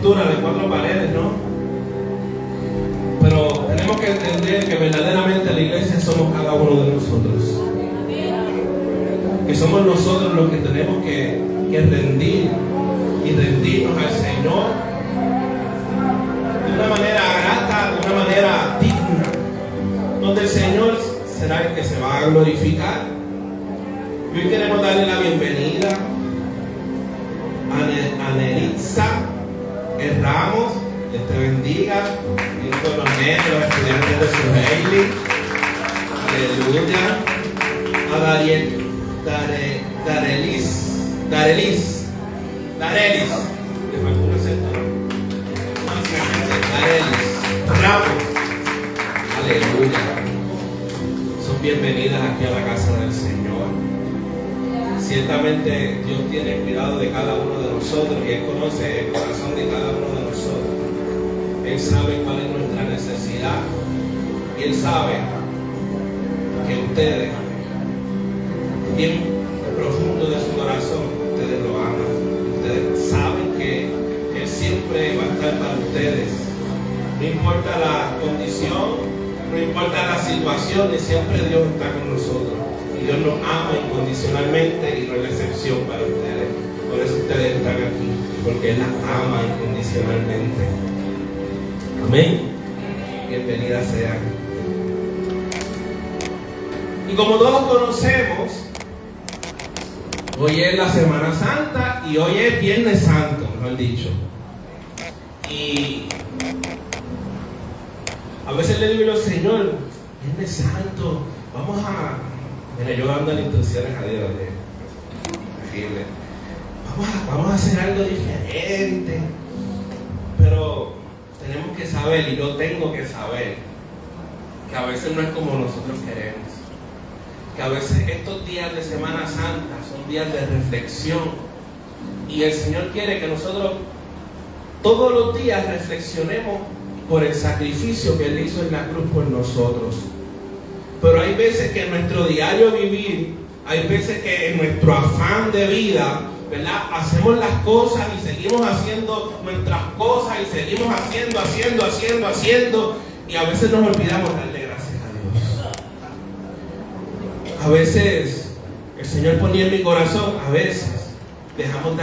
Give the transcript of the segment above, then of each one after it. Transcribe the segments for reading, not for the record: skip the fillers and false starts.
estructura de 4 paredes, ¿no? Pero tenemos que entender que verdaderamente la iglesia somos cada uno de nosotros. Que somos nosotros los que tenemos que rendir y rendirnos al Señor de una manera grata, de una manera digna, donde el Señor será el que se va a glorificar. Y hoy queremos darle la bienvenida a Neritza Ramos. Dios te bendiga. Y con los nenes, los estudiantes de su Hailey. Aleluya. A Darelis. Le faltó un acento, ¿no? Darelis Ramos. Aleluya. Son bienvenidas aquí a la casa del Señor. Ciertamente Dios tiene cuidado de cada uno de nosotros y Él conoce el corazón de cada uno de nosotros. Él sabe cuál es nuestra necesidad y Él sabe que ustedes, bien profundo de su corazón, ustedes lo aman. Ustedes saben que Él siempre va a estar para ustedes. No importa la condición, no importa la situación, siempre Dios está con nosotros. Y Dios nos ama incondicionalmente y no es la excepción para ustedes. Por eso ustedes están aquí, porque Él las ama incondicionalmente. Amén. Bienvenidas sean. Y como todos conocemos, hoy es la Semana Santa y hoy es Viernes Santo, mejor dicho. Y a veces le digo al Señor, Viernes Santo, vamos a... Mira, yo dando las instrucciones a Dios de decirle, vamos a hacer algo diferente. Pero tenemos que saber, y yo tengo que saber, que a veces no es como nosotros queremos. Que a veces estos días de Semana Santa son días de reflexión. Y el Señor quiere que nosotros todos los días reflexionemos por el sacrificio que Él hizo en la cruz por nosotros. Pero hay veces que en nuestro diario vivir, hay veces que en nuestro afán de vida, ¿verdad? Hacemos las cosas y seguimos haciendo nuestras cosas y seguimos haciendo y a veces nos olvidamos darle gracias a Dios. A veces el Señor ponía en mi corazón, a veces dejamos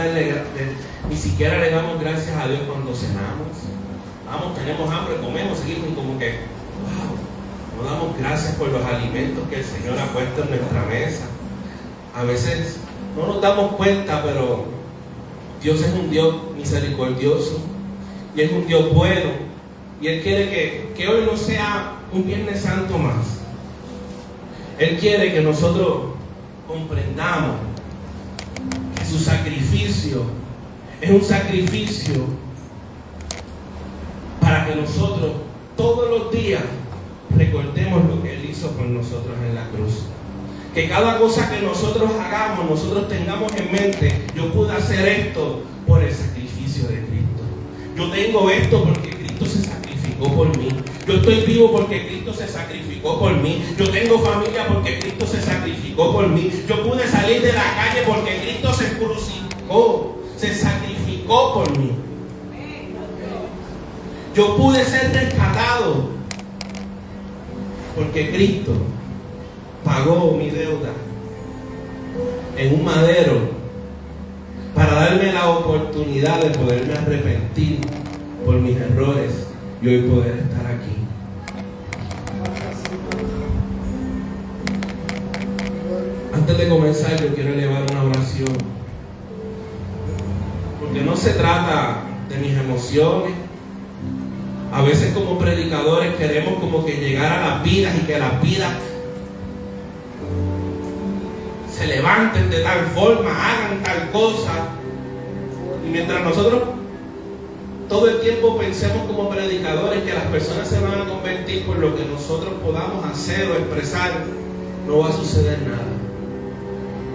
ni siquiera le damos gracias a Dios cuando cenamos. Vamos, tenemos hambre, comemos, seguimos y como que, wow. No damos gracias por los alimentos que el Señor ha puesto en nuestra mesa. A veces no nos damos cuenta, pero Dios es un Dios misericordioso y es un Dios bueno. Y Él quiere que hoy no sea un Viernes Santo más. Él quiere que nosotros comprendamos que su sacrificio es un sacrificio para que nosotros todos los días recordemos lo que Él hizo por nosotros en la cruz. Que cada cosa que nosotros hagamos, nosotros tengamos en mente, yo pude hacer esto por el sacrificio de Cristo. Yo tengo esto porque Cristo se sacrificó por mí. Yo estoy vivo porque Cristo se sacrificó por mí. Yo tengo familia porque Cristo se sacrificó por mí. Yo pude salir de la calle porque Cristo se crucificó, se sacrificó por mí. Yo pude ser rescatado porque Cristo pagó mi deuda en un madero para darme la oportunidad de poderme arrepentir por mis errores y hoy poder estar aquí. Antes de comenzar, yo quiero elevar una oración, porque no se trata de mis emociones. A veces como predicadores queremos como que llegar a las vidas y que las vidas se levanten de tal forma, hagan tal cosa. Y mientras nosotros todo el tiempo pensemos como predicadores que las personas se van a convertir por lo que nosotros podamos hacer o expresar, no va a suceder nada.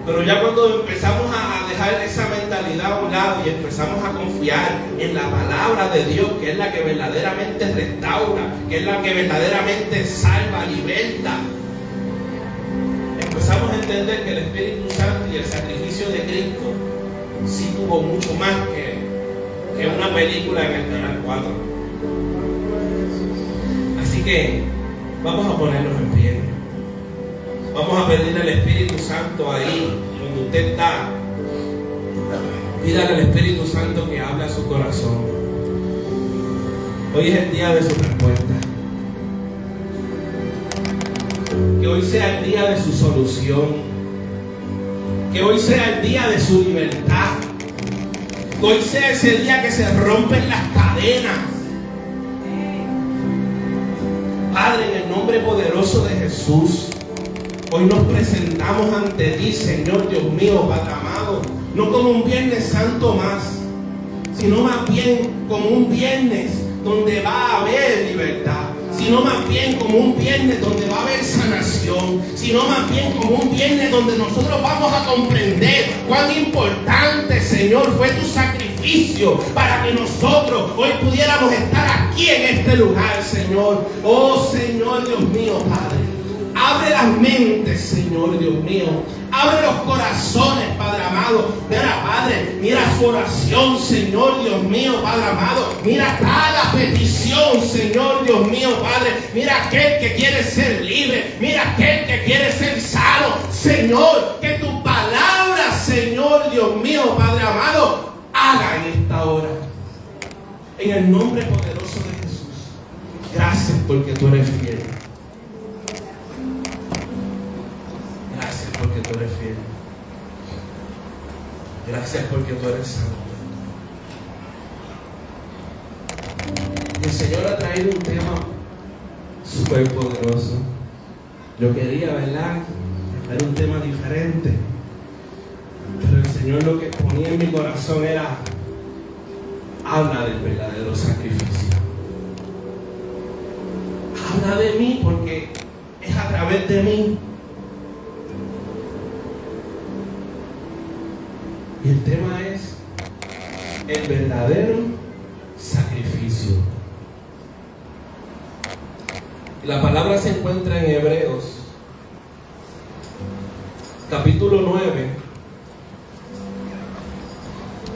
Pero ya cuando empezamos a dejar esa mentalidad a un lado y empezamos a confiar en la palabra de Dios, que es la que verdaderamente restaura, que es la que verdaderamente salva, liberta, empezamos a entender que el Espíritu Santo y el sacrificio de Cristo sí tuvo mucho más Es una película en el canal 4. Así que vamos a ponernos en pie. Vamos a pedirle al Espíritu Santo ahí donde usted está. Pídale al Espíritu Santo que hable a su corazón. Hoy es el día de su respuesta. Que hoy sea el día de su solución. Que hoy sea el día de su libertad. Que hoy sea ese día que se rompen las cadenas. Padre, en el nombre poderoso de Jesús, hoy nos presentamos ante ti, Señor Dios mío, Padre amado, no como un Viernes Santo más, sino más bien como un viernes donde va a haber libertad, sino más bien como un viernes donde va a haber sanación, sino más bien como un viernes donde nosotros vamos a comprender cuán importante, Señor, fue tu sacrificio para que nosotros hoy pudiéramos estar aquí en este lugar, Señor. Oh, Señor Dios mío, Padre, abre las mentes, Señor Dios mío. Abre los corazones, Padre amado. Mira, Padre, mira su oración, Señor Dios mío, Padre amado. Mira cada petición, Señor Dios mío, Padre. Mira aquel que quiere ser libre. Mira aquel que quiere ser sano. Señor, que tu palabra, Señor Dios mío, Padre amado, haga en esta hora. En el nombre poderoso de Jesús. Gracias porque tú eres fiel. Porque tú eres fiel. Gracias porque tú eres santo. El Señor ha traído un tema súper poderoso. Yo quería, ¿verdad?, hacer un tema diferente. Pero el Señor lo que ponía en mi corazón era: habla del verdadero sacrificio. Habla de mí porque es a través de mí. Y el tema es el verdadero sacrificio. Y la palabra se encuentra en Hebreos, capítulo 9,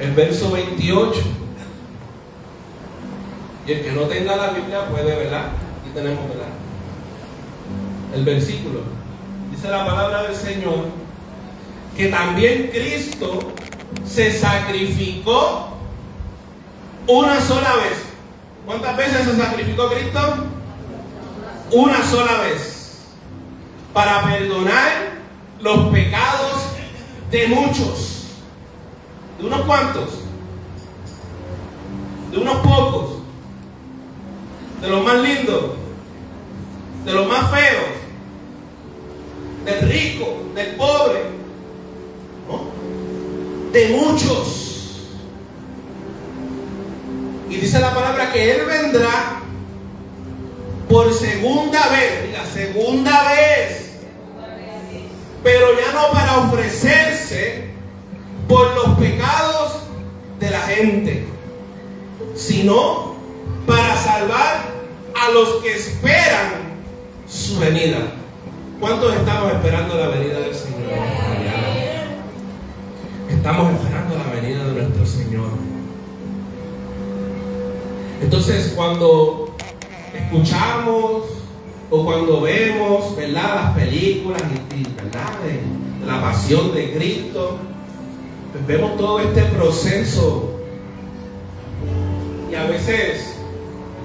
el verso 28. Y el que no tenga la Biblia puede, ¿verdad? Aquí tenemos, ¿verdad?, el versículo. Dice la palabra del Señor que también Cristo se sacrificó una sola vez. ¿Cuántas veces se sacrificó Cristo? Una sola vez. Para perdonar los pecados de muchos. ¿De unos cuantos? ¿De unos pocos? ¿De los más lindos? ¿De los más feos? ¿Del rico? ¿Del pobre? ¿No? De muchos. Y dice la palabra que Él vendrá por segunda vez. Diga, segunda vez. Pero ya no para ofrecerse por los pecados de la gente, sino para salvar a los que esperan su venida. ¿Cuántos estamos esperando la venida del Señor? Estamos esperando la venida de nuestro Señor. Entonces, cuando escuchamos o cuando vemos, ¿verdad?, las películas ¿verdad?, de la pasión de Cristo, pues vemos todo este proceso y a veces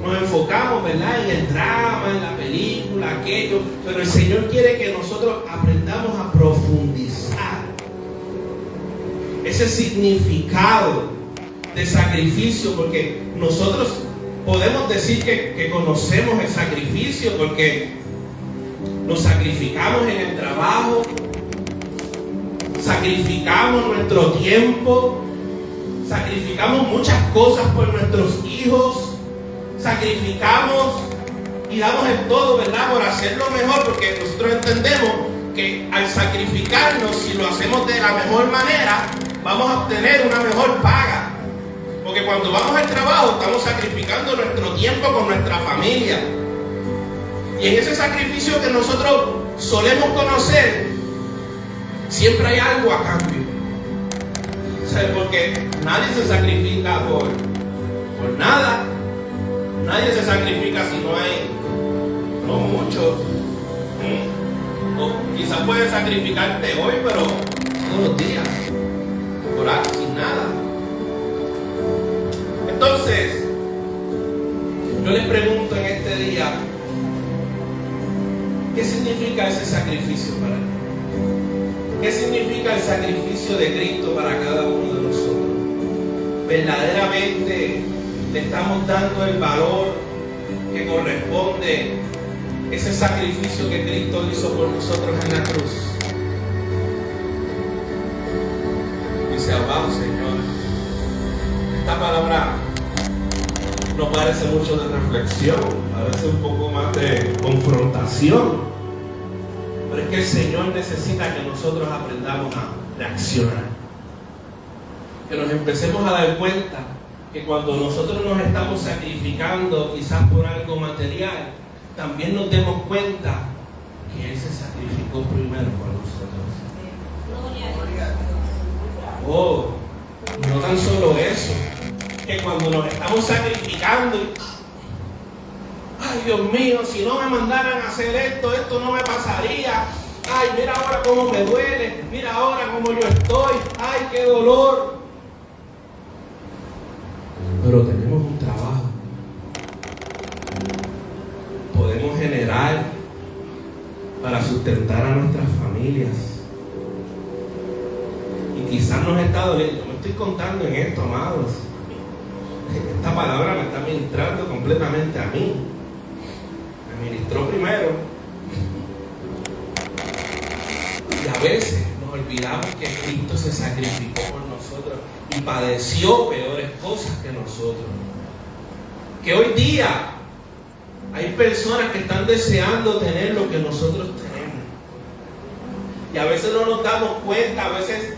nos enfocamos, ¿verdad?, en el drama, en la película, aquello, pero el Señor quiere que nosotros aprendamos a profundizar ese significado de sacrificio, porque nosotros podemos decir que conocemos el sacrificio porque nos sacrificamos en el trabajo, sacrificamos nuestro tiempo, sacrificamos muchas cosas por nuestros hijos, sacrificamos y damos el todo, ¿verdad?, por hacerlo mejor, porque nosotros entendemos que al sacrificarnos, si lo hacemos de la mejor manera, vamos a obtener una mejor paga. Porque cuando vamos al trabajo estamos sacrificando nuestro tiempo con nuestra familia. Y en ese sacrificio que nosotros solemos conocer, siempre hay algo a cambio. ¿Sabe? Porque nadie se sacrifica por nada. Nadie se sacrifica si no hay, no mucho. O quizás puedes sacrificarte hoy, pero todos los días, por algo, sin nada. Entonces, yo les pregunto en este día, ¿qué significa ese sacrificio para ti? ¿Qué significa el sacrificio de Cristo para cada uno de nosotros? ¿Verdaderamente le estamos dando el valor que corresponde ese sacrificio que Cristo hizo por nosotros en la cruz? Dice, abajo, Señor, esta palabra no parece mucho de reflexión, parece un poco más de confrontación. Pero es que el Señor necesita que nosotros aprendamos a reaccionar. Que nos empecemos a dar cuenta que cuando nosotros nos estamos sacrificando quizás por algo material, también nos demos cuenta que Él se sacrificó primero por nosotros. Oh, no tan solo eso, que cuando nos estamos sacrificando, ay Dios mío, si no me mandaran a hacer esto, esto no me pasaría. Ay, mira ahora cómo me duele, mira ahora cómo yo estoy, ay, qué dolor. Pero tenemos un trabajo. Podemos generar para sustentar a nuestras familias. Y quizás nos está doliendo. Me estoy contando en esto, amados. Esta palabra me está ministrando completamente a mí. Me ministró primero. Y a veces nos olvidamos que Cristo se sacrificó por nosotros y padeció peores cosas que nosotros. Que hoy día hay personas que están deseando tener lo que nosotros tenemos. Y a veces no nos damos cuenta, a veces,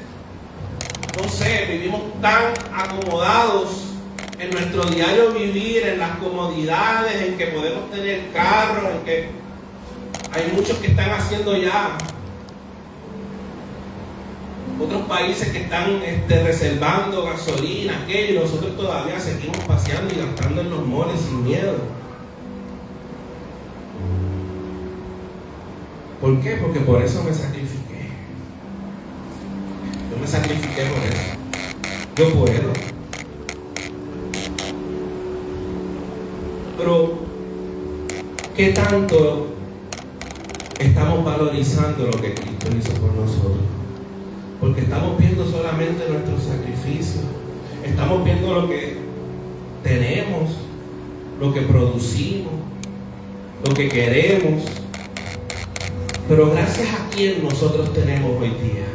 no sé, vivimos tan acomodados en nuestro diario vivir, en las comodidades, en que podemos tener carros, en que hay muchos que están haciendo ya, otros países que están reservando gasolina, aquello, y nosotros todavía seguimos paseando y gastando en los moles sin miedo. ¿Por qué? Porque por eso me sacrifiqué. Yo me sacrifiqué por eso. Yo puedo. Pero, ¿qué tanto estamos valorizando lo que Cristo hizo por nosotros? Porque estamos viendo solamente nuestro sacrificio. Estamos viendo lo que tenemos, lo que producimos, lo que queremos. Pero gracias a quién nosotros tenemos hoy día.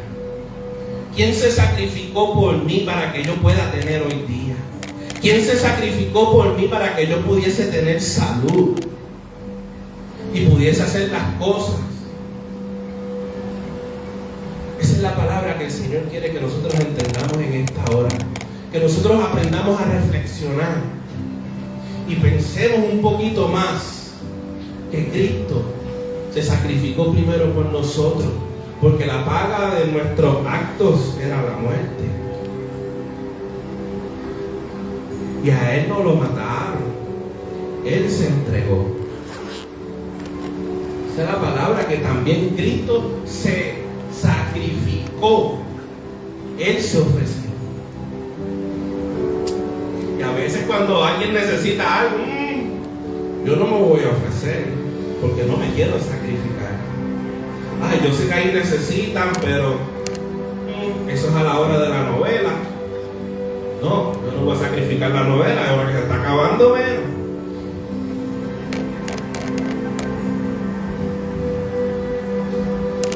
¿Quién se sacrificó por mí para que yo pueda tener hoy día? ¿Quién se sacrificó por mí para que yo pudiese tener salud y pudiese hacer las cosas? Esa es la palabra que el Señor quiere que nosotros entendamos en esta hora. Que nosotros aprendamos a reflexionar y pensemos un poquito más que Cristo se sacrificó primero por nosotros, porque la paga de nuestros actos era la muerte. Y a Él no lo mataron, Él se entregó. Esa es la palabra, que también Cristo se sacrificó, Él se ofreció. Y a veces cuando alguien necesita algo, yo no me voy a ofrecer, porque no me quiero sacrificar. Ay, yo sé que ahí necesitan, pero eso es a la hora de la novela. No, yo no voy a sacrificar la novela, ahora que se está acabando menos.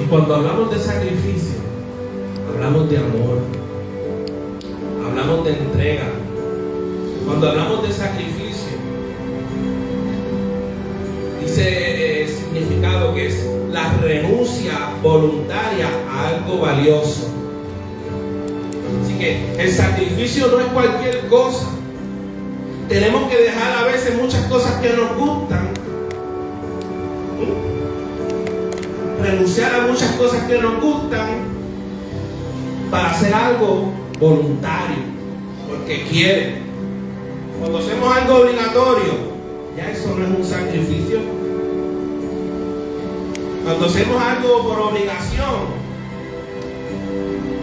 Y cuando hablamos de sacrificio, hablamos de amor, hablamos de entrega. Cuando hablamos de sacrificio, dice el significado que es la renuncia voluntaria a algo valioso. Así que el sacrificio no es cualquier cosa. Tenemos que dejar a veces muchas cosas que nos gustan, renunciar a muchas cosas que nos gustan para hacer algo voluntario, porque quieren. Cuando hacemos algo obligatorio, ya eso no es un sacrificio. Cuando hacemos algo por obligación,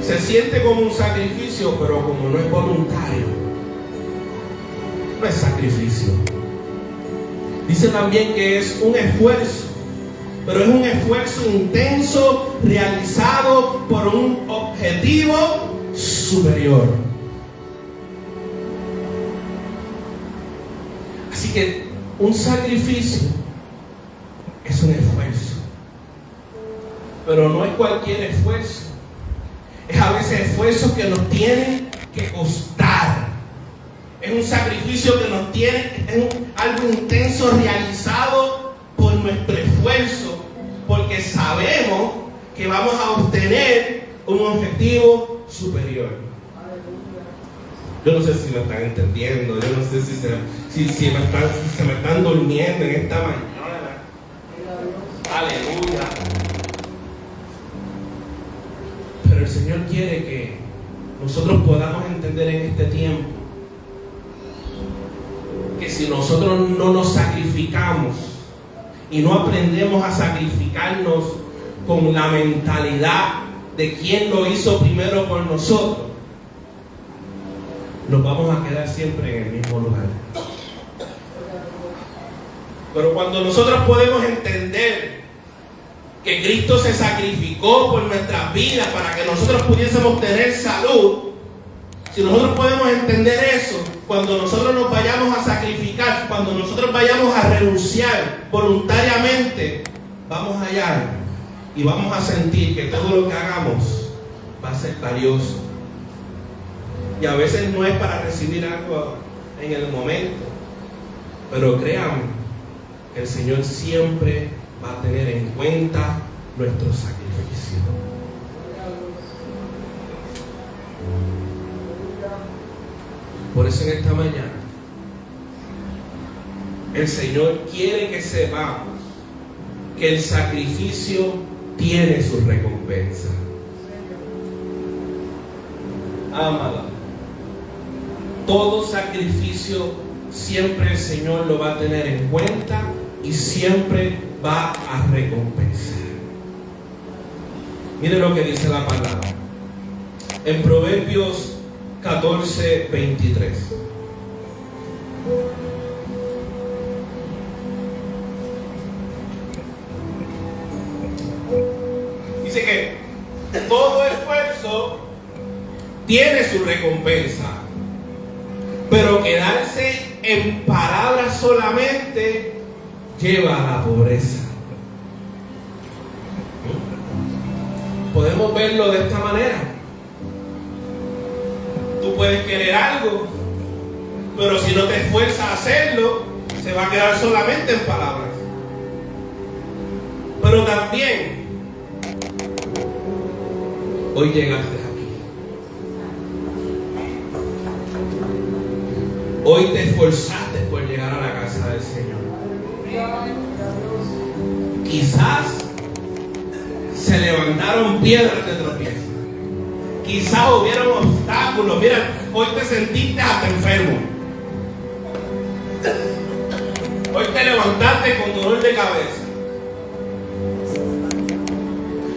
se siente como un sacrificio, pero como no es voluntario, no es sacrificio. Dice también que es un esfuerzo, pero es un esfuerzo intenso realizado por un objetivo superior. Así que un sacrificio es un esfuerzo, pero no es cualquier esfuerzo. Es a veces esfuerzo que nos tiene que costar. Es un sacrificio que nos tiene, es algo intenso realizado por nuestro esfuerzo, porque sabemos que vamos a obtener un objetivo superior. Yo no sé si me están entendiendo, yo no sé si me están durmiendo en esta mañana. Aleluya. Pero el Señor quiere que nosotros podamos entender en este tiempo que si nosotros no nos sacrificamos y no aprendemos a sacrificarnos con la mentalidad de quien lo hizo primero por nosotros, nos vamos a quedar siempre en el mismo lugar. Pero cuando nosotros podemos entender que Cristo se sacrificó por nuestras vidas para que nosotros pudiésemos tener salud, si nosotros podemos entender eso, cuando nosotros nos vayamos a sacrificar, cuando nosotros vayamos a renunciar voluntariamente, vamos allá y vamos a sentir que todo lo que hagamos va a ser valioso. Y a veces no es para recibir algo en el momento, pero créanme, el Señor siempre va a tener en cuenta nuestro sacrificio. Por eso en esta mañana el Señor quiere que sepamos que el sacrificio tiene su recompensa. Amada, todo sacrificio siempre el Señor lo va a tener en cuenta y siempre va a recompensar. Mire lo que dice la palabra en Proverbios 14:23. Dice que todo esfuerzo tiene su recompensa, pero quedarse en palabras solamente lleva a la pobreza. Podemos verlo de esta manera. Tú puedes querer algo, pero si no te esfuerzas a hacerlo, se va a quedar solamente en palabras. Pero también, hoy llegaste aquí. Hoy te esforzaste por llegar a la casa del Señor. Quizás se levantaron piedras de tropiezo. Quizás hubieron obstáculos. Mira, hoy te sentiste hasta enfermo. Hoy te levantaste con dolor de cabeza.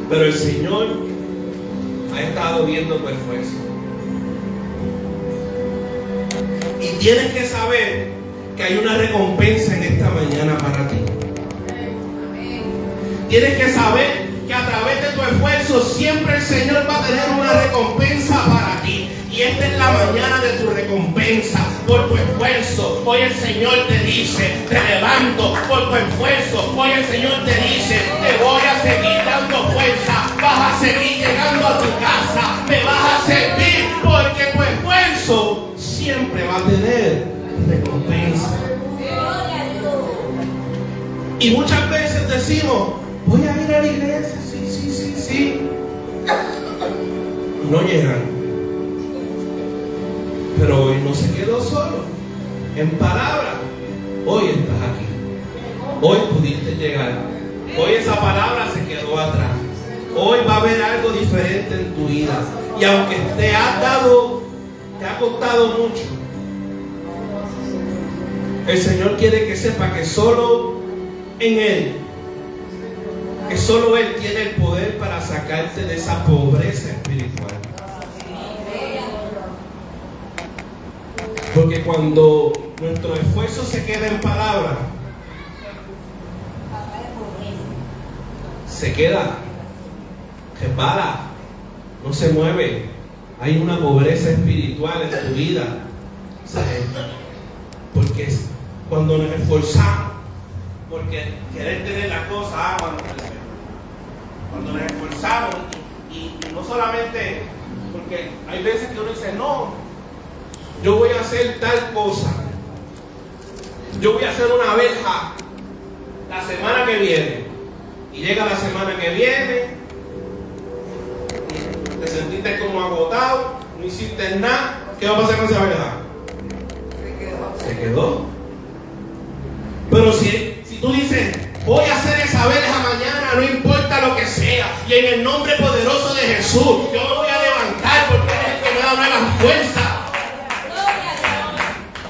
Pero el Señor ha estado viendo tu esfuerzo. Y tienes que saber que hay una recompensa en esta mañana para ti. Tienes que saber que a través de tu esfuerzo siempre el Señor va a tener una recompensa para ti. Y esta es la mañana de tu recompensa por tu esfuerzo. Hoy el Señor te dice, te levanto por tu esfuerzo. Hoy el Señor te dice, te voy a seguir dando fuerza. Vas a seguir llegando a tu casa. Me vas a servir porque tu esfuerzo siempre va a tener recompensa. Y muchas veces decimos, voy a ir a la iglesia, sí. No llegan. Pero hoy no se quedó solo. En palabra, hoy estás aquí. Hoy pudiste llegar. Hoy esa palabra se quedó atrás. Hoy va a haber algo diferente en tu vida. Y aunque te ha costado mucho, El Señor quiere que sepa que solo en Él, que solo Él tiene el poder para sacarte de esa pobreza espiritual. Porque cuando nuestro esfuerzo se queda en palabras, se queda, resbala, no se mueve. Hay una pobreza espiritual en tu vida, ¿sabes? Porque cuando nos esforzamos, porque querer tener las cosas, cuando nos esforzamos, y no solamente, porque hay veces que uno dice, no, yo voy a hacer tal cosa, yo voy a hacer una verja la semana que viene, y llega la semana que viene, te sentiste como agotado, no hiciste nada. ¿Qué va a pasar con esa verja? Se quedó. Pero si tú dices, voy a hacer esa verja mañana, no importa lo que sea, y en el nombre poderoso de Jesús, yo me voy a levantar porque es el que me da nuevas fuerzas.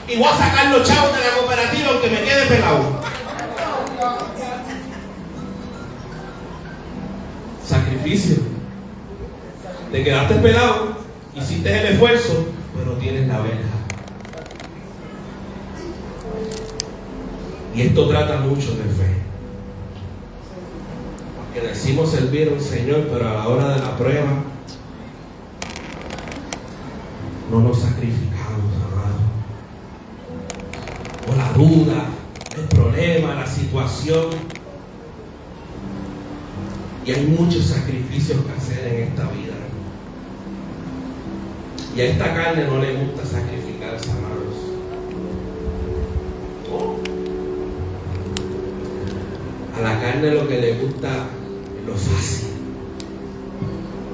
Y voy a sacar los chavos de la cooperativa aunque me quede pelado. Sacrificio. Te quedaste pelado, hiciste el esfuerzo, pero tienes la verja. Y esto trata mucho de fe. Porque decimos servir a un Señor, pero a la hora de la prueba no nos sacrificamos, amado. O la duda, el problema, la situación. Y hay muchos sacrificios que hacer en esta vida. Y a esta carne no le gusta sacrificarse, amados. A la carne lo que le gusta es lo fácil,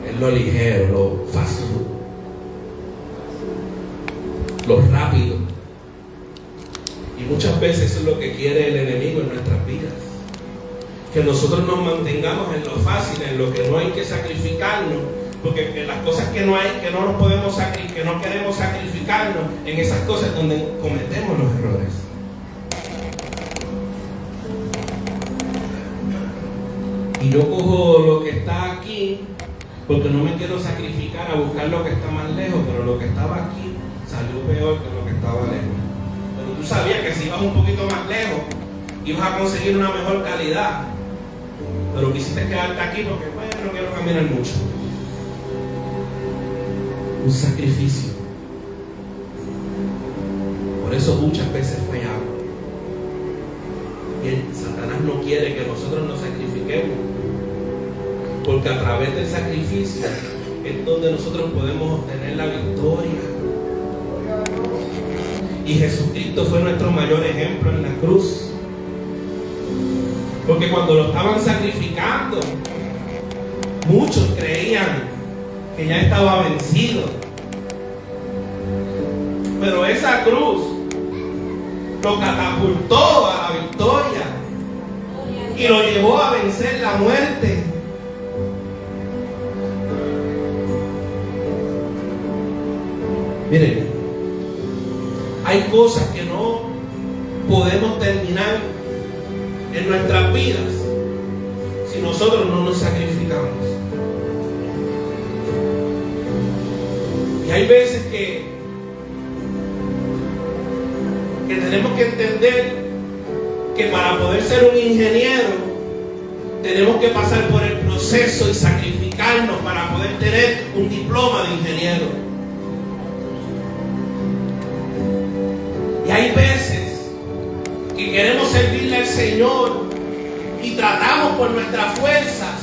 es lo ligero, lo fácil, lo rápido. Y muchas veces eso es lo que quiere el enemigo en nuestras vidas. Que nosotros nos mantengamos en lo fácil, en lo que no hay que sacrificarnos. Porque en las cosas que no hay, que no nos podemos que no queremos sacrificarnos, en esas cosas donde cometemos los errores. Y yo cojo lo que está aquí, porque no me quiero sacrificar a buscar lo que está más lejos, pero lo que estaba aquí salió peor que lo que estaba lejos. Pero tú sabías que si ibas un poquito más lejos, ibas a conseguir una mejor calidad. Pero quisiste quedarte aquí porque, bueno, no quiero caminar mucho. Un sacrificio. Por eso muchas veces fallamos. Y Satanás no quiere que nosotros nos sacrifiquemos, porque a través del sacrificio es donde nosotros podemos obtener la victoria. Y Jesucristo fue nuestro mayor ejemplo en la cruz, porque cuando lo estaban sacrificando, muchos creían que ya estaba vencido. Pero esa cruz lo catapultó a la victoria y lo llevó a vencer la muerte. Miren, hay cosas que no podemos terminar en nuestras vidas si nosotros no nos sacrificamos. Y hay veces que tenemos que entender que para poder ser un ingeniero tenemos que pasar por el proceso y sacrificarnos para poder tener un diploma de ingeniero. Y hay veces que queremos servirle al Señor y tratamos por nuestras fuerzas.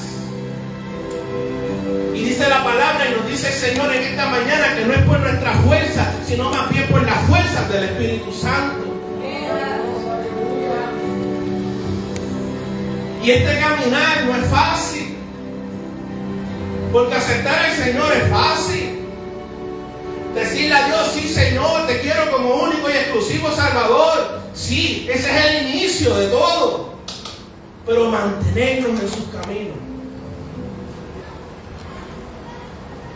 Y dice la palabra y nos dice el Señor en esta mañana que no es por nuestras fuerzas, sino más bien por las fuerzas del Espíritu Santo. Y este caminar no es fácil, porque aceptar al Señor es fácil. Decirle a Dios, sí Señor, te quiero como único y exclusivo Salvador. Sí, ese es el inicio de todo. Pero mantenernos en sus caminos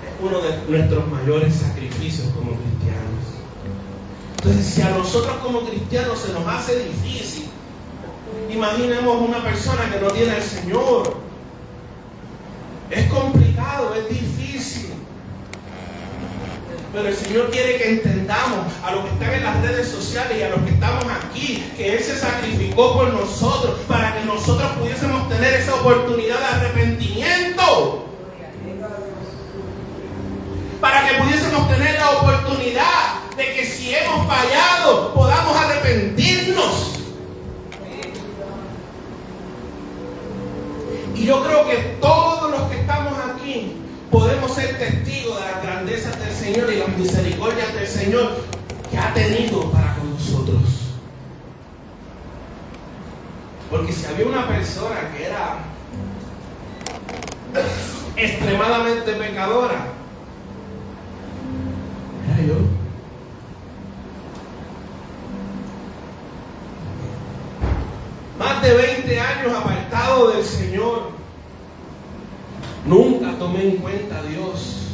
es uno de nuestros mayores sacrificios como cristianos. Entonces, si a nosotros como cristianos se nos hace difícil, imaginemos una persona que no tiene al Señor. Es complicado, es difícil. Pero el Señor quiere que entendamos, a los que están en las redes sociales y a los que estamos aquí, que Él se sacrificó por nosotros para que nosotros pudiésemos tener esa oportunidad de arrepentimiento. Para que pudiésemos tener la oportunidad de que si hemos fallado, podamos arrepentirnos. Y yo creo que todos los que estamos aquí podemos ser testigos de las grandezas del Señor y las misericordias del Señor que ha tenido para con nosotros. Porque si había una persona que era extremadamente pecadora, era yo. Más de 20 años apartado del Señor. Nunca tomé en cuenta a Dios,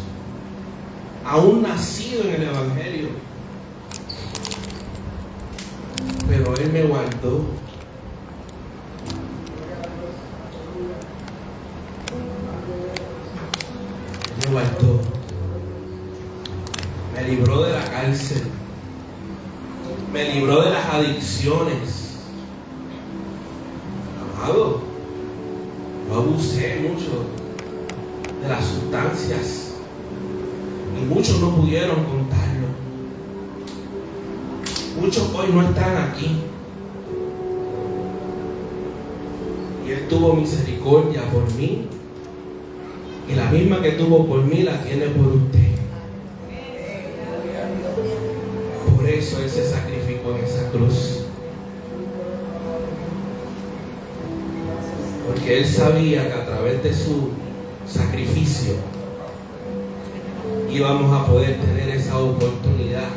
aún nacido en el Evangelio. Pero Él me guardó. Me guardó. Me libró de la cárcel. Me libró de las adicciones. Amado, yo abusé mucho de las sustancias y muchos no pudieron contarlo. Muchos hoy no están aquí y Él tuvo misericordia por mí y la misma que tuvo por mí la tiene por usted. Por eso Él se sacrificó en esa cruz, porque Él sabía que a través de su sacrificio íbamos a poder tener esa oportunidad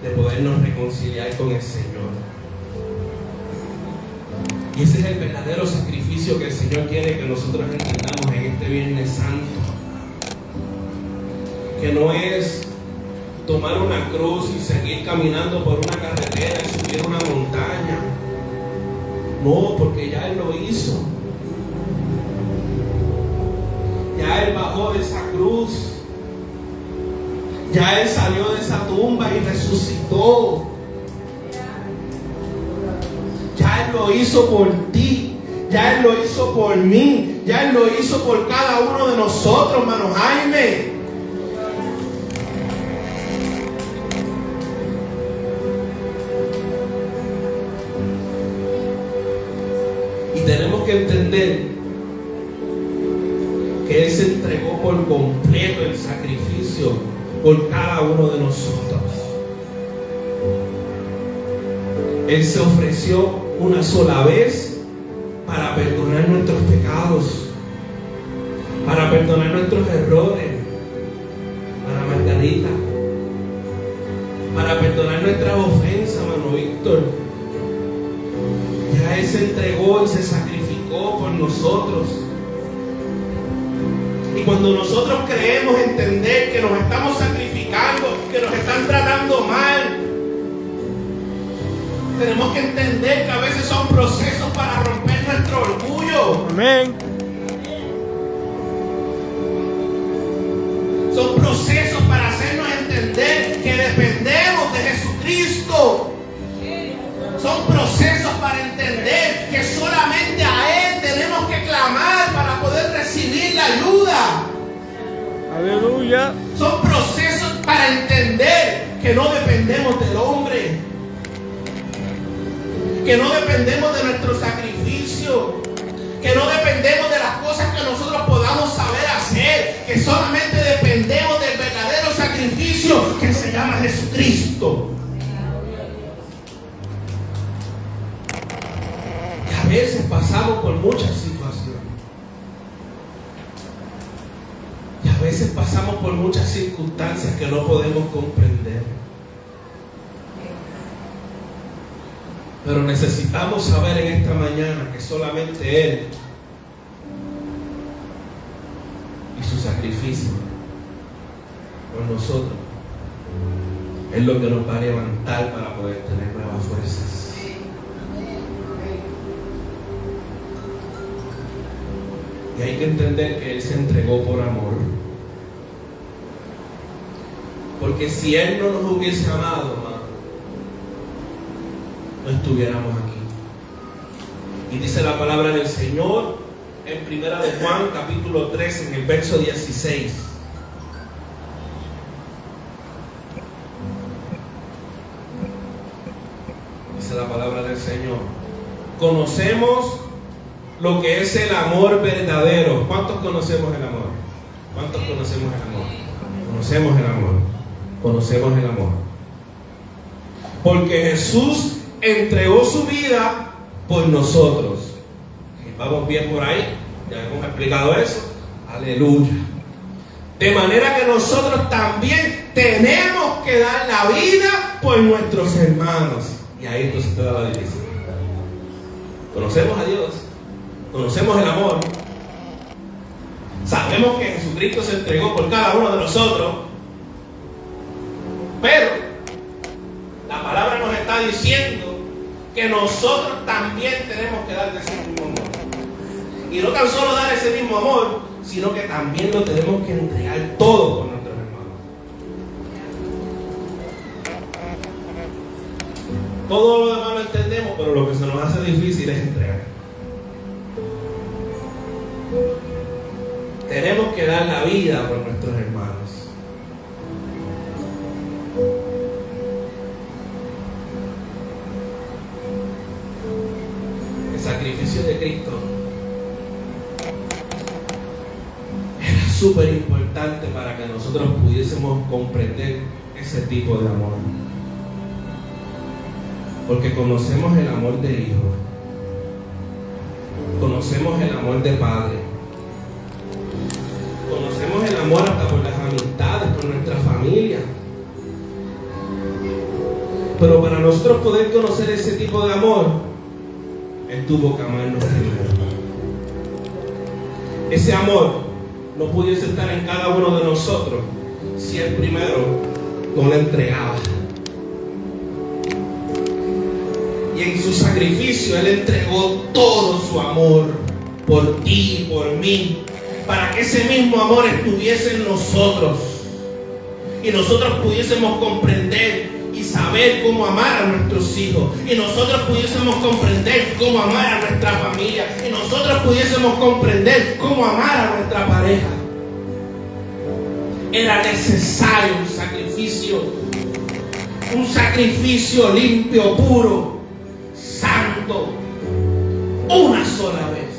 de podernos reconciliar con el Señor. Y ese es el verdadero sacrificio que el Señor quiere que nosotros entendamos en este Viernes Santo, que no es tomar una cruz y seguir caminando por una carretera y subir una montaña. No, porque ya Él lo hizo. Ya Él bajó de esa cruz. Ya Él salió de esa tumba y resucitó. Ya Él lo hizo por ti. Ya Él lo hizo por mí. Ya Él lo hizo por cada uno de nosotros, hermano Jaime. Y tenemos que entender que Él se entregó por completo el sacrificio por cada uno de nosotros. Él se ofreció una sola vez para perdonar nuestros pecados, para perdonar nuestros errores, para Margarita, para perdonar nuestras ofensas, hermano Víctor. Ya Él se entregó y se sacrificó por nosotros. Y cuando nosotros creemos entender que nos estamos sacrificando, que nos están tratando mal, tenemos que entender que a veces son procesos para romper nuestro orgullo. Amén. Son procesos para hacernos entender que dependemos de Jesucristo. Son procesos para entender que solamente a Él tenemos que clamar para poder recibir la ayuda. Aleluya. Son procesos para entender que no dependemos del hombre, que no dependemos de nuestro sacrificio, que no dependemos de las cosas que nosotros podamos saber hacer, que solamente dependemos del verdadero sacrificio que se llama Jesucristo. A veces pasamos por muchas situaciones. Y a veces pasamos por muchas circunstancias que no podemos comprender. Pero necesitamos saber en esta mañana que solamente Él y su sacrificio por nosotros es lo que nos va a levantar para poder tener nuevas fuerzas. Y hay que entender que Él se entregó por amor. Porque si Él no nos hubiese amado, no estuviéramos aquí. Y dice la palabra del Señor en 1 de Juan capítulo 3 en el verso 16. Dice la palabra del Señor: conocemos lo que es el amor verdadero. ¿Cuántos conocemos el amor? ¿Cuántos conocemos el amor? Conocemos el amor. Conocemos el amor. Porque Jesús entregó su vida por nosotros. ¿Vamos bien por ahí? Ya hemos explicado eso. Aleluya. De manera que nosotros también tenemos que dar la vida por nuestros hermanos. Y ahí entonces te da la división. Conocemos a Dios. Conocemos el amor. Sabemos que Jesucristo se entregó por cada uno de nosotros. Pero la palabra nos está diciendo que nosotros también tenemos que dar de ese mismo amor. Y no tan solo dar ese mismo amor, sino que también lo tenemos que entregar todo por nuestros hermanos. Todo lo demás lo entendemos, pero lo que se nos hace difícil es entregar. Tenemos que dar la vida por nuestros hermanos. El sacrificio de Cristo era súper importante para que nosotros pudiésemos comprender ese tipo de amor. Porque conocemos el amor de Hijo, conocemos el amor de Padre, conocemos el amor hasta por las amistades, por nuestra familia. Pero para nosotros poder conocer ese tipo de amor, Él tuvo que amarnos primero. Ese amor no pudiese estar en cada uno de nosotros si Él primero no le entregaba. Y en su sacrificio Él entregó todo su amor por ti y por mí, para que ese mismo amor estuviese en nosotros y nosotros pudiésemos comprender y saber cómo amar a nuestros hijos, y nosotros pudiésemos comprender cómo amar a nuestra familia, y nosotros pudiésemos comprender cómo amar a nuestra pareja. Era necesario un sacrificio limpio, puro, santo, una sola vez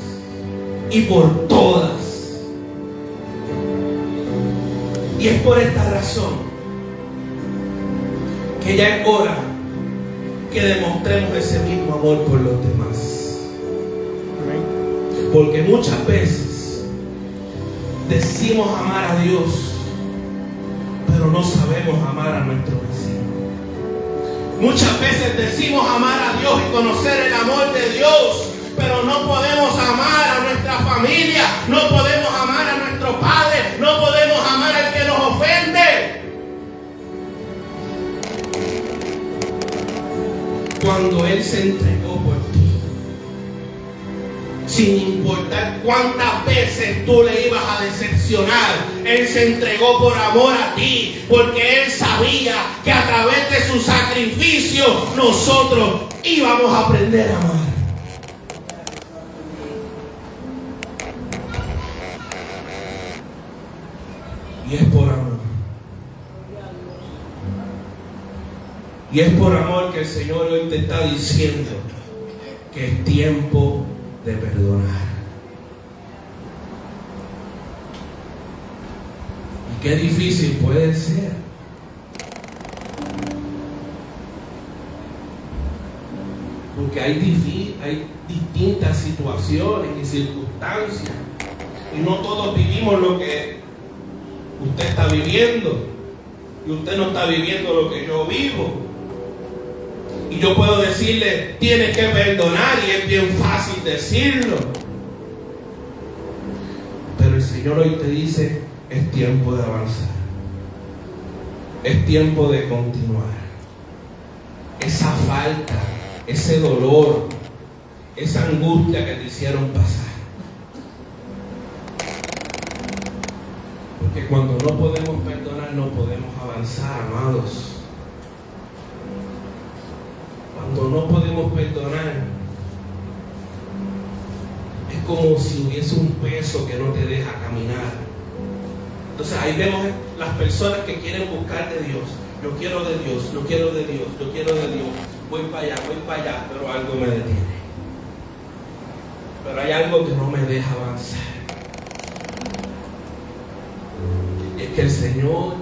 y por todas. Y es por esta razón que ya es hora que demostremos ese mismo amor por los demás. Porque muchas veces decimos amar a Dios, pero no sabemos amar a nuestro vecino. Muchas veces decimos amar a Dios y conocer el amor de Dios, pero no podemos amar a nuestra familia, no podemos amar a nuestro padre, no podemos amar al que nos ofende. Cuando Él se entregó por ti, sin importar cuántas veces tú le ibas a decepcionar, Él se entregó por amor a ti, porque Él sabía que a través de su sacrificio nosotros íbamos a aprender a amar. Y es por amor. Y es por amor que el Señor hoy te está diciendo que es tiempo de perdonar. Y qué difícil puede ser. Porque hay distintas situaciones y circunstancias. Y no todos vivimos lo que usted está viviendo. Y usted no está viviendo lo que yo vivo. Y yo puedo decirle, tienes que perdonar, y es bien fácil decirlo. Pero el Señor hoy te dice, es tiempo de avanzar. es tiempo de continuar. Esa falta, ese dolor, esa angustia que te hicieron pasar. Porque cuando no podemos perdonar, no podemos avanzar, amados. Cuando no podemos perdonar, es como si hubiese un peso que no te deja caminar. Entonces ahí vemos las personas que quieren buscar de Dios. Yo quiero de Dios, yo quiero de Dios, yo quiero de Dios. Voy para allá, pero algo me detiene. Pero hay algo que no me deja avanzar. Es que el Señor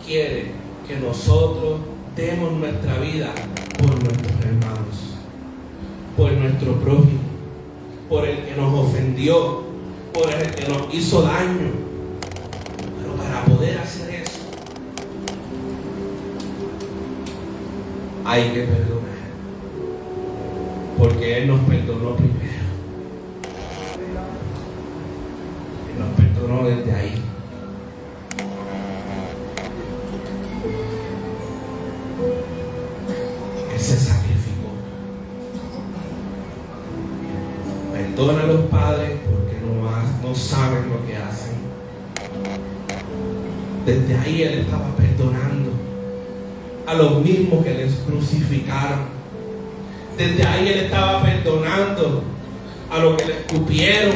quiere que nosotros demos nuestra vida por nuestros hermanos, por nuestro prójimo, por el que nos ofendió, por el que nos hizo daño. Pero para poder hacer eso, hay que perdonar, porque Él nos perdonó primero. Él nos perdonó desde ahí. Él se sacrificó. Perdona a los padres porque no saben lo que hacen. Desde ahí Él estaba perdonando a los mismos que les crucificaron. Desde ahí Él estaba perdonando a los que le escupieron,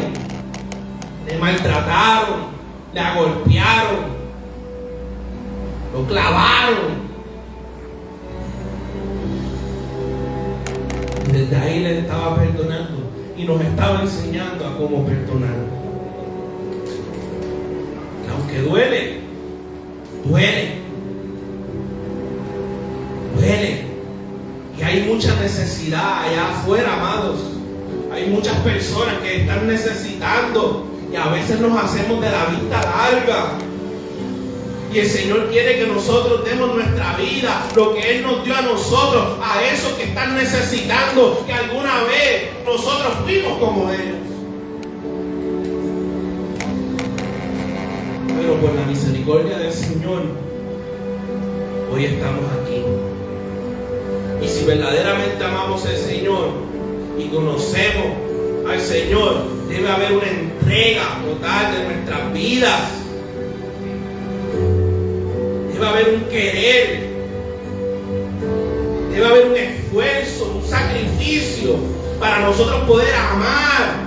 le maltrataron, le golpearon, lo clavaron. Desde ahí le estaba perdonando y nos estaba enseñando a cómo perdonar. Que aunque duele, y hay mucha necesidad allá afuera, amados. Hay muchas personas que están necesitando y a veces nos hacemos de la vista larga. Y el Señor quiere que nosotros demos nuestra vida, lo que Él nos dio a nosotros, a esos que están necesitando, que alguna vez nosotros fuimos como ellos. Pero por la misericordia del Señor, hoy estamos aquí. Y si verdaderamente amamos al Señor y conocemos al Señor, debe haber una entrega total de nuestras vidas. Debe haber un querer, debe haber un esfuerzo, un sacrificio para nosotros poder amar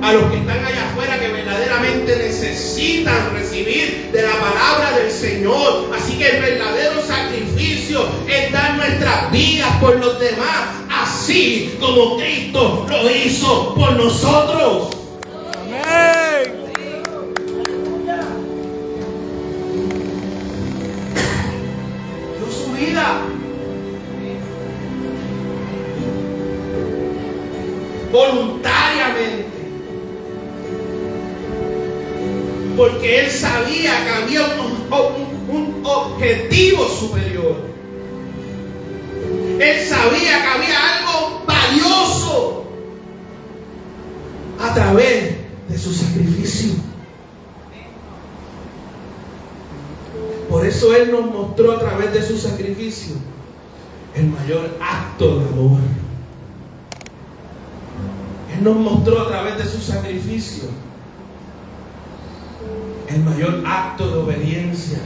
a los que están allá afuera, que verdaderamente necesitan recibir de la palabra del Señor. Así que el verdadero sacrificio es dar nuestras vidas por los demás, así como Cristo lo hizo por nosotros. Amén. Dio su vida voluntariamente, porque Él sabía que había un objetivo superior. Él sabía que había algo valioso a través de su sacrificio. Por eso Él nos mostró a través de su sacrificio el mayor acto de amor. Él nos mostró a través de su sacrificio el mayor acto de obediencia,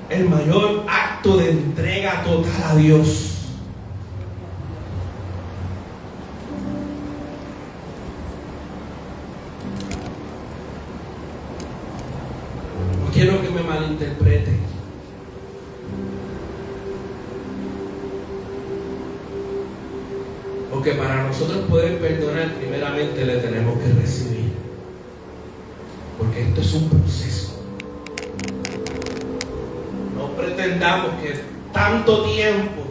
el mayor acto de entrega total a Dios. No quiero que me malinterpreten. Porque para nosotros poder perdonar, primeramente le tenemos que recibir. Porque esto es un proceso. No pretendamos que tanto tiempo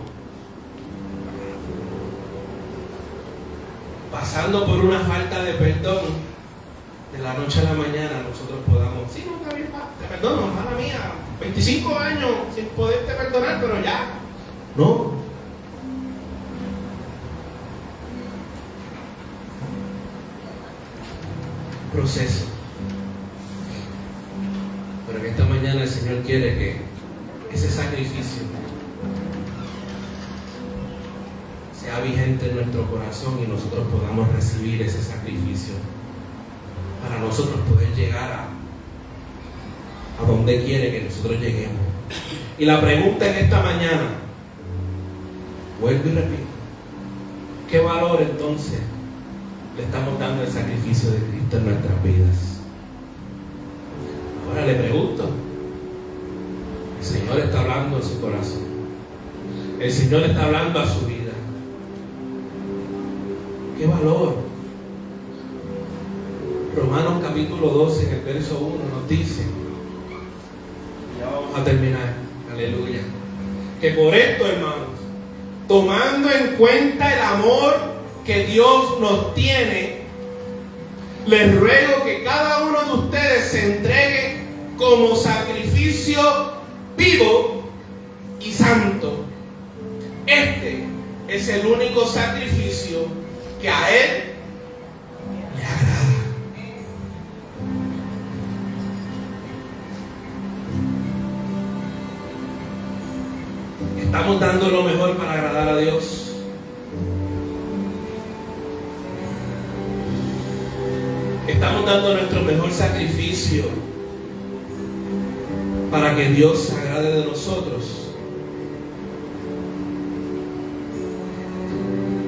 pasando por una falta de perdón, de la noche a la mañana nosotros podamos, sí, no, está bien, te perdono, hermana mía, 25 años sin poderte perdonar, pero ya. No. Proceso. Pero en esta mañana quiere que ese sacrificio sea vigente en nuestro corazón y nosotros podamos recibir ese sacrificio para nosotros poder llegar a donde quiere que nosotros lleguemos. Y la pregunta en esta mañana, vuelvo y repito, ¿qué valor entonces le estamos dando al sacrificio de Cristo en nuestras vidas? Ahora le pregunto, el Señor está hablando a su corazón, el Señor está hablando a su vida. ¿Qué valor? Romanos capítulo 12 en el verso 1 nos dice, y ya vamos a terminar, aleluya, que por esto, hermanos, tomando en cuenta el amor que Dios nos tiene, les ruego que cada uno de ustedes se entregue como sacrificio vivo y santo. Este es el único sacrificio que a Él le agrada. ¿Estamos dando lo mejor para agradar a Dios? ¿Estamos dando nuestro mejor sacrificio para que Dios se agrade de nosotros?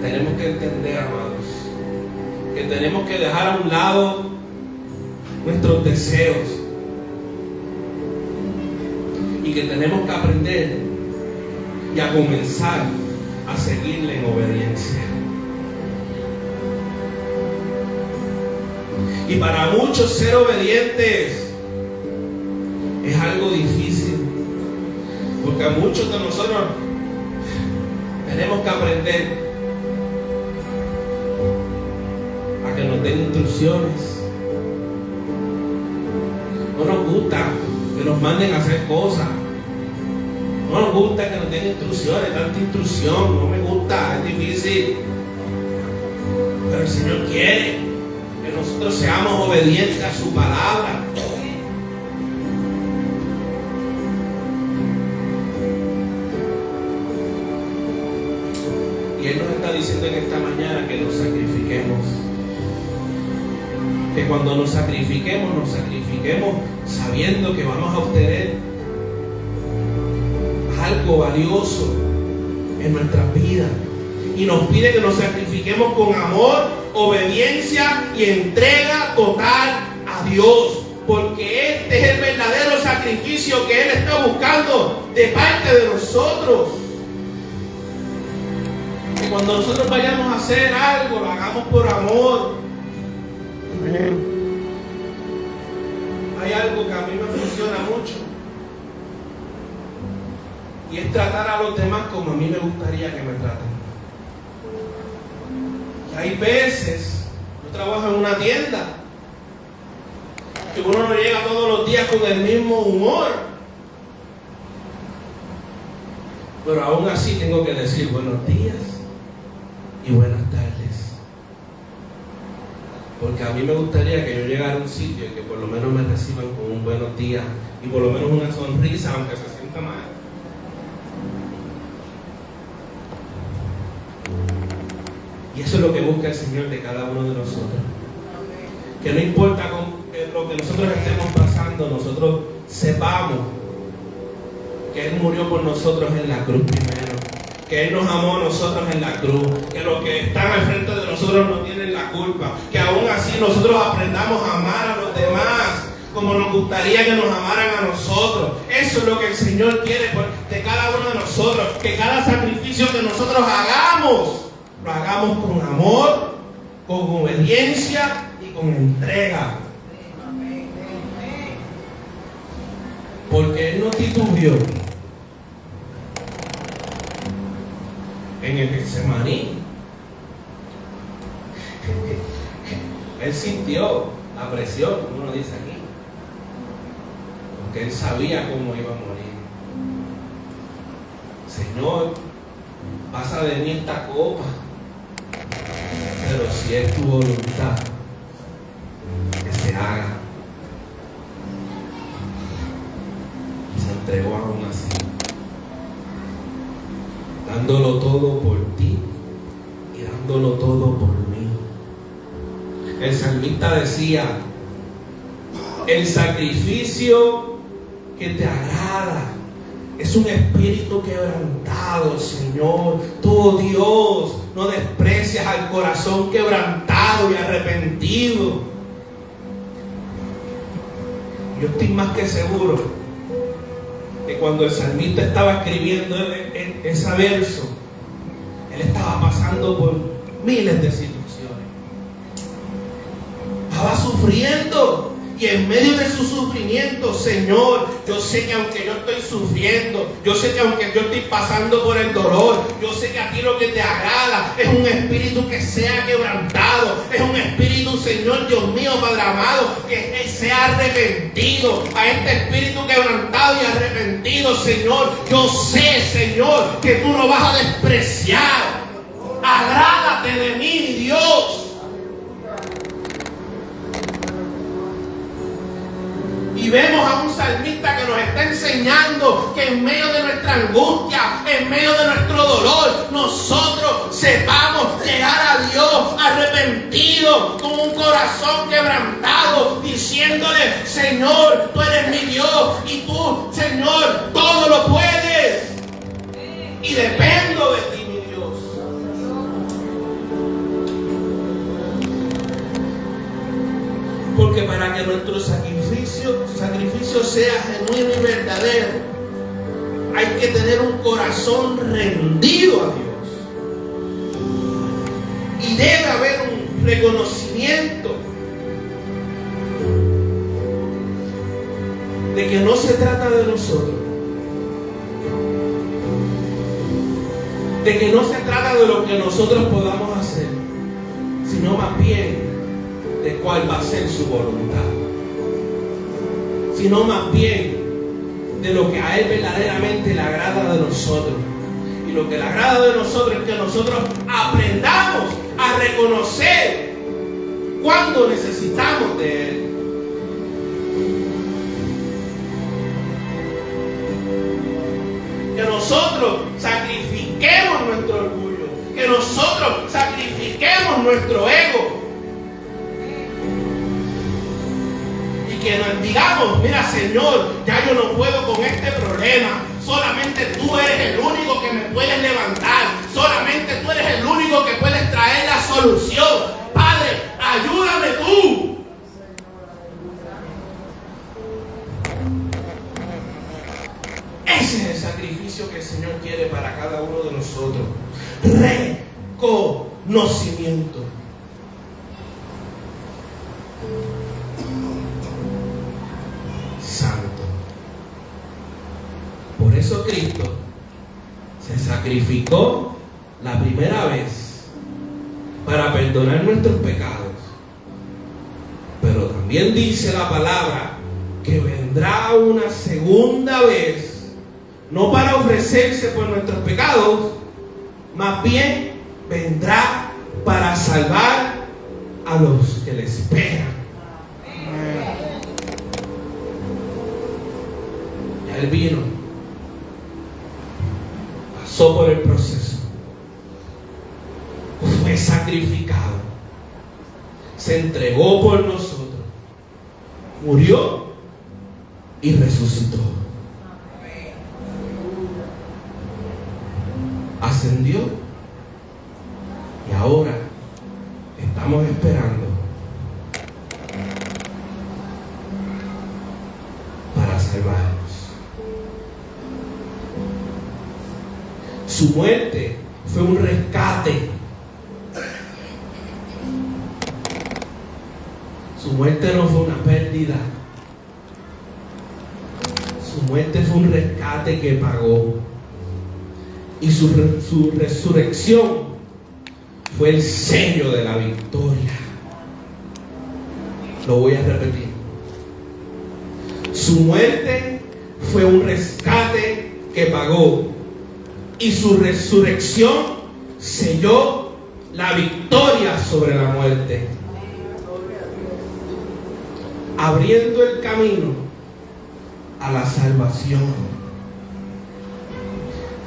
Tenemos que entender, amados, que tenemos que dejar a un lado nuestros deseos y que tenemos que aprender y a comenzar a seguirle en obediencia. Y para muchos ser obedientes es algo difícil, porque a muchos de nosotros tenemos que aprender a que nos den instrucciones. No nos gusta que nos manden a hacer cosas. No nos gusta que nos den instrucciones, tanta instrucción, no me gusta, es difícil. Pero el Señor quiere que nosotros seamos obedientes a su palabra. Y Él nos está diciendo en esta mañana que nos sacrifiquemos. Que cuando nos sacrifiquemos sabiendo que vamos a obtener algo valioso en nuestras vidas. Y nos pide que nos sacrifiquemos con amor, obediencia y entrega total a Dios. Porque este es el verdadero sacrificio que Él está buscando de parte de nosotros. Que cuando nosotros vayamos a hacer algo, lo hagamos por amor. Amén. Hay algo que a mí me funciona mucho. Y es tratar a los demás como a mí me gustaría que me traten. Y hay veces, yo trabajo en una tienda, que uno no llega todos los días con el mismo humor. Pero aún así tengo que decir buenos días y buenas tardes. Porque a mí me gustaría que yo llegara a un sitio y que por lo menos me reciban con un buenos días y por lo menos una sonrisa, aunque se sienta mal. Y eso es lo que busca el Señor de cada uno de nosotros. Que no importa lo que nosotros estemos pasando, nosotros sepamos que Él murió por nosotros en la cruz primero. Que Él nos amó a nosotros en la cruz. Que los que están al frente de nosotros no tienen la culpa. Que aún así nosotros aprendamos a amar a los demás como nos gustaría que nos amaran a nosotros. Eso es lo que el Señor quiere de cada uno de nosotros. Que cada sacrificio que nosotros hagamos, lo hagamos con amor, con obediencia y con entrega. Porque Él no titubeó en el Getsemaní. Él sintió la presión, como uno dice aquí, porque Él sabía cómo iba a morir. Señor, pasa de mí esta copa, pero si es tu voluntad, que se haga. entregó aún así, dándolo todo por ti y dándolo todo por mí. El salmista decía: el sacrificio que te agrada es un espíritu quebrantado, Señor. Tú, Dios, no desprecias al corazón quebrantado y arrepentido. Yo estoy más que seguro que cuando el salmista estaba escribiendo ese verso, él estaba pasando por miles de situaciones. Estaba sufriendo. Y en medio de su sufrimiento, Señor, yo sé que aunque yo estoy sufriendo, yo sé que aunque yo estoy pasando por el dolor, yo sé que a ti lo que te agrada es un espíritu que sea quebrantado, es un espíritu, Señor Dios mío, Padre amado, que sea arrepentido. A este espíritu quebrantado y arrepentido, Señor, yo sé, Señor, que tú no vas a despreciar. Agrádate de mí, mi Dios. Y vemos a un salmista que nos está enseñando que en medio de nuestra angustia, en medio de nuestro dolor, nosotros sepamos llegar a Dios arrepentidos, con un corazón quebrantado, diciéndole: Señor, tú eres mi Dios y tú, Señor, todo lo puedes. Y dependo de ti, mi Dios. Porque para que nuestro sacrificio sea genuino y verdadero, hay que tener un corazón rendido a Dios. Y debe haber un reconocimiento de que no se trata de nosotros, de que no se trata de lo que nosotros podamos hacer, sino más bien de cuál va a ser su voluntad, sino más bien de lo que a Él verdaderamente le agrada de nosotros. Y lo que le agrada de nosotros es que nosotros aprendamos a reconocer cuando necesitamos de Él. Que nosotros sacrifiquemos nuestro orgullo, que nosotros sacrifiquemos nuestro ego. Que nos digamos: mira, Señor, ya yo no puedo con este problema. Solamente tú eres el único que me puedes levantar. Solamente tú eres el único que puedes traer la solución. Padre, ayúdame tú. Ese es el sacrificio que el Señor quiere para cada uno de nosotros. Reconocimiento. Santo. Por eso Cristo se sacrificó la primera vez para perdonar nuestros pecados, pero también dice la palabra que vendrá una segunda vez, no para ofrecerse por nuestros pecados, más bien vendrá para salvar a los que le esperan. Él vino, pasó por el proceso, fue sacrificado, se entregó por nosotros, murió y resucitó, ascendió y ahora estamos esperando para salvarnos. Su muerte fue un rescate. Su muerte no fue una pérdida. Su muerte fue un rescate que pagó. Y su resurrección fue el sello de la victoria. Lo voy a repetir. Su muerte fue un rescate que pagó. Y su resurrección selló la victoria sobre la muerte, abriendo el camino a la salvación.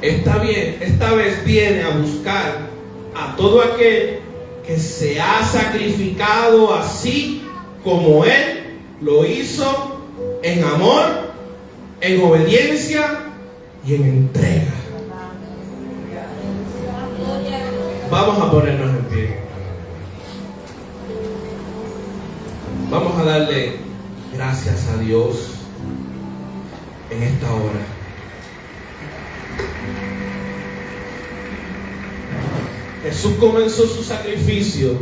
esta vez viene a buscar a todo aquel que se ha sacrificado así como Él lo hizo en amor, en obediencia y en entrega. Vamos a ponernos en pie. Vamos a darle gracias a Dios en esta hora. Jesús comenzó su sacrificio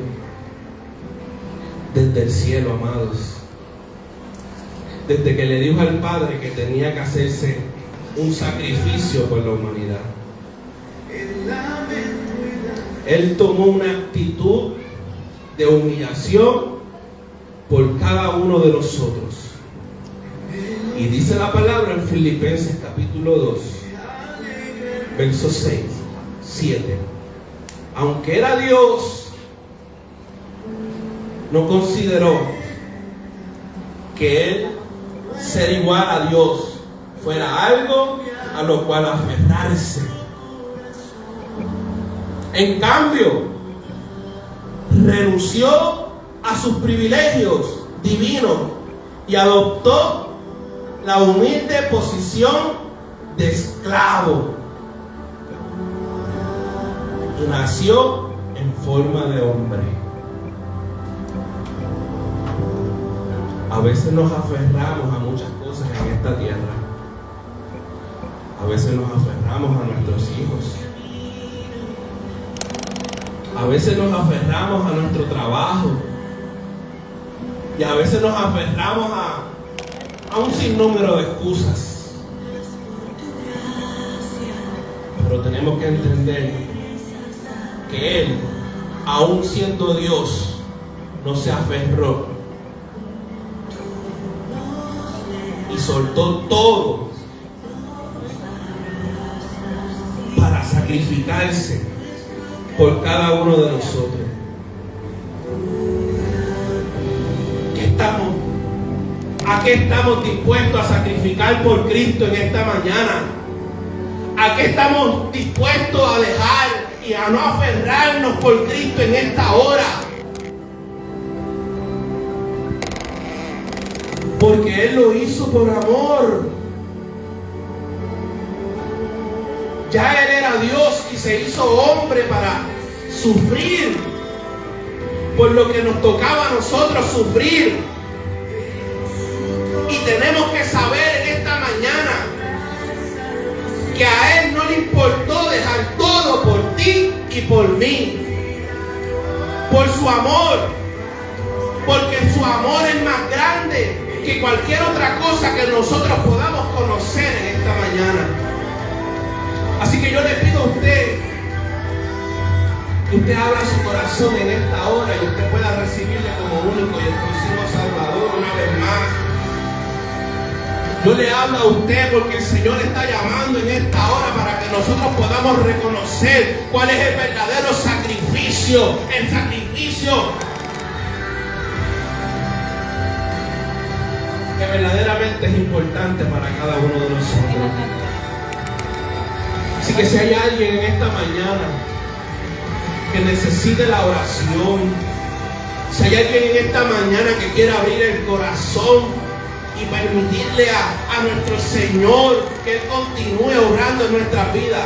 desde el cielo, amados. Desde que le dijo al Padre que tenía que hacerse un sacrificio por la humanidad. Él tomó una actitud de humillación por cada uno de nosotros. Y dice la palabra en Filipenses capítulo 2, versos 6, 7. Aunque era Dios, no consideró que Él ser igual a Dios fuera algo a lo cual aferrarse. En cambio, renunció a sus privilegios divinos y adoptó la humilde posición de esclavo. Y nació en forma de hombre. A veces nos aferramos a muchas cosas en esta tierra. A veces nos aferramos a nuestros hijos. A veces nos aferramos a nuestro trabajo. Y a veces nos aferramos a un sinnúmero de excusas. Pero tenemos que entender que Él, aun siendo Dios, no se aferró y soltó todo para sacrificarse por cada uno de nosotros. ¿A qué estamos dispuestos a sacrificar por Cristo en esta mañana? ¿A qué estamos dispuestos a dejar y a no aferrarnos por Cristo en esta hora? Porque Él lo hizo por amor. Ya Él era Dios y se hizo hombre para sufrir por lo que nos tocaba a nosotros sufrir. Y tenemos que saber en esta mañana que a Él no le importó dejar todo por ti y por mí. Por su amor. Porque su amor es más grande que cualquier otra cosa que nosotros podamos conocer en esta mañana. Así que yo le pido a usted que usted abra su corazón en esta hora y usted pueda recibirle como único y exclusivo Salvador una vez más. Yo le hablo a usted porque el Señor está llamando en esta hora para que nosotros podamos reconocer cuál es el verdadero sacrificio. El sacrificio que verdaderamente es importante para cada uno de nosotros. Así que si hay alguien en esta mañana que necesite la oración, si hay alguien en esta mañana que quiera abrir el corazón y permitirle a nuestro Señor que Él continúe obrando en nuestras vidas,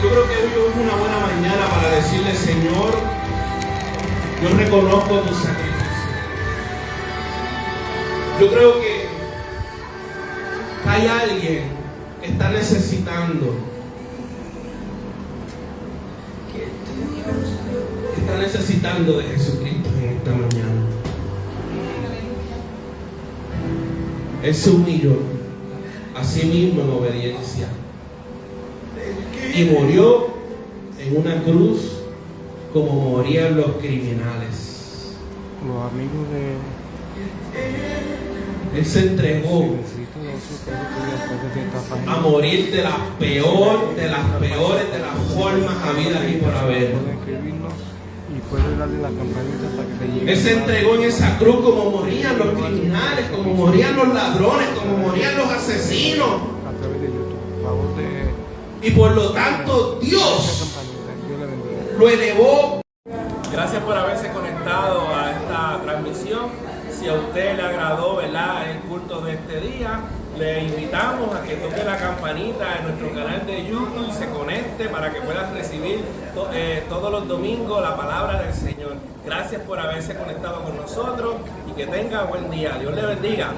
yo creo que hoy es una buena mañana para decirle: Señor, yo reconozco tu sacrificio. Yo creo que hay alguien que está necesitando de Jesucristo en esta mañana. Él se humilló a sí mismo en obediencia y murió en una cruz como morían los criminales. Los amigos de... Él se entregó a morir de las peores de las formas habidas y por haber. Él se entregó en esa cruz como morían los criminales, como morían los ladrones, como morían los asesinos. A través de YouTube, por favor, Y por lo tanto, Dios lo elevó. Gracias por haberse conectado a esta transmisión. Si a usted le agradó, ¿verdad?, el culto de este día, le invitamos a que toque la campanita en nuestro canal de YouTube y se conecte para que pueda recibir todos los domingos la palabra del Señor. Gracias por haberse conectado con nosotros y que tenga buen día. Dios le bendiga.